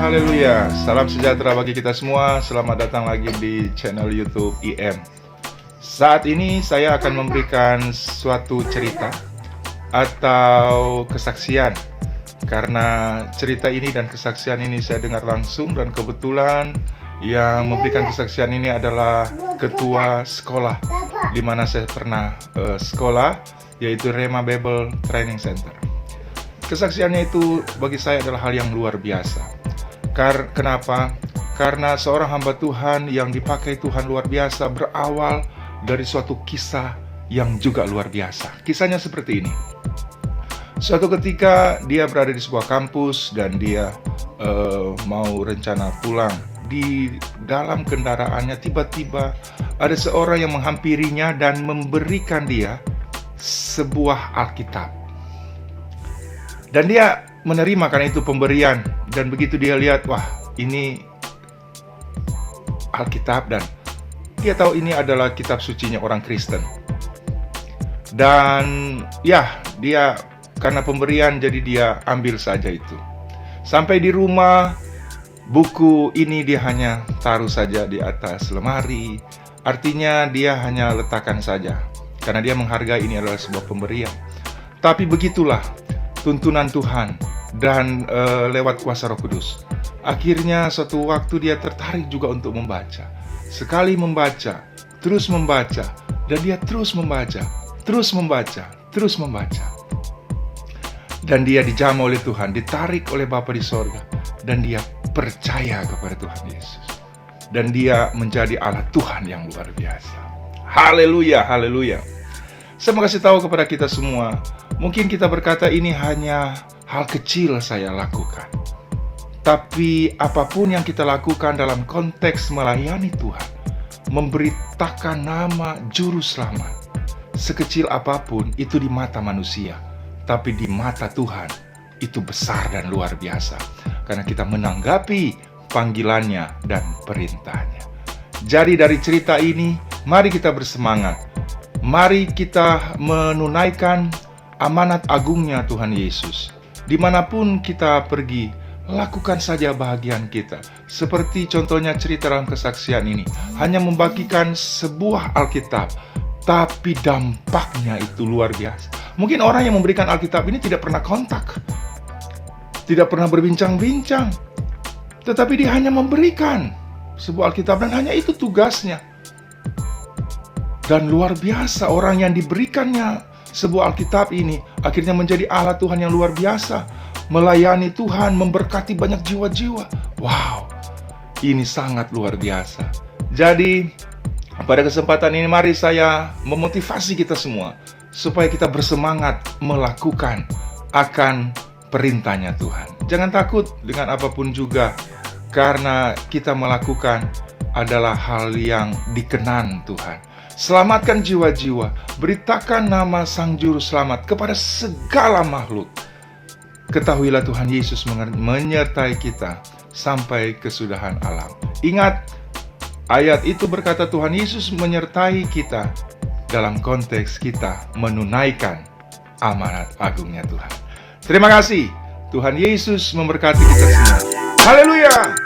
haleluya. Salam sejahtera bagi kita semua. Selamat datang lagi di channel YouTube IM. Saat ini saya akan memberikan suatu cerita atau kesaksian. Karena cerita ini dan kesaksian ini saya dengar langsung, dan kebetulan yang memberikan kesaksian ini adalah ketua sekolah di mana saya pernah sekolah, yaitu Rhema Bible Training Center. Kesaksiannya itu bagi saya adalah hal yang luar biasa. Kenapa? Karena seorang hamba Tuhan yang dipakai Tuhan luar biasa berawal dari suatu kisah yang juga luar biasa. Kisahnya seperti ini. Suatu ketika dia berada di sebuah kampus dan dia mau rencana pulang. Di dalam kendaraannya tiba-tiba ada seorang yang menghampirinya dan memberikan dia sebuah Alkitab. Dan dia menerima karena itu pemberian. Dan begitu dia lihat, wah ini Alkitab, dan dia tahu ini adalah kitab sucinya orang Kristen. Dan ya, dia karena pemberian jadi dia ambil saja itu. Sampai di rumah, buku ini dia hanya taruh saja di atas lemari. Artinya dia hanya letakkan saja, karena dia menghargai ini adalah sebuah pemberian. Tapi begitulah tuntunan Tuhan dan lewat kuasa Roh Kudus. Akhirnya suatu waktu dia tertarik juga untuk membaca. Sekali membaca, terus membaca, dan dia terus membaca, terus membaca, terus membaca. Dan dia dijamah oleh Tuhan, ditarik oleh Bapa di sorga, dan dia percaya kepada Tuhan Yesus. Dan dia menjadi alat Tuhan yang luar biasa. Haleluya, haleluya. Saya mau kasih tahu kepada kita semua, mungkin kita berkata ini hanya hal kecil saya lakukan. Tapi apapun yang kita lakukan dalam konteks melayani Tuhan, memberitakan nama juru selamat, sekecil apapun itu di mata manusia, tapi di mata Tuhan itu besar dan luar biasa. Karena kita menanggapi panggilannya dan perintahnya. Jadi dari cerita ini, mari kita bersemangat. Mari kita menunaikan amanat agungnya Tuhan Yesus. Dimanapun kita pergi, lakukan saja bahagian kita. Seperti contohnya cerita dalam kesaksian ini, hanya membagikan sebuah Alkitab, tapi dampaknya itu luar biasa. Mungkin orang yang memberikan Alkitab ini tidak pernah kontak, tidak pernah berbincang-bincang, tetapi dia hanya memberikan sebuah Alkitab, dan hanya itu tugasnya. Dan luar biasa, orang yang diberikannya sebuah Alkitab ini akhirnya menjadi alat Tuhan yang luar biasa, melayani Tuhan, memberkati banyak jiwa-jiwa. Wow, ini sangat luar biasa. Jadi pada kesempatan ini mari saya memotivasi kita semua supaya kita bersemangat melakukan akan perintahnya Tuhan. Jangan takut dengan apapun juga, karena kita melakukan adalah hal yang dikenan Tuhan. Selamatkan jiwa-jiwa, beritakan nama Sang Juru Selamat kepada segala makhluk. Ketahuilah Tuhan Yesus menyertai kita sampai kesudahan alam. Ingat, ayat itu berkata Tuhan Yesus menyertai kita dalam konteks kita menunaikan amanat agungnya Tuhan. Terima kasih, Tuhan Yesus memberkati kita semua. Haleluya!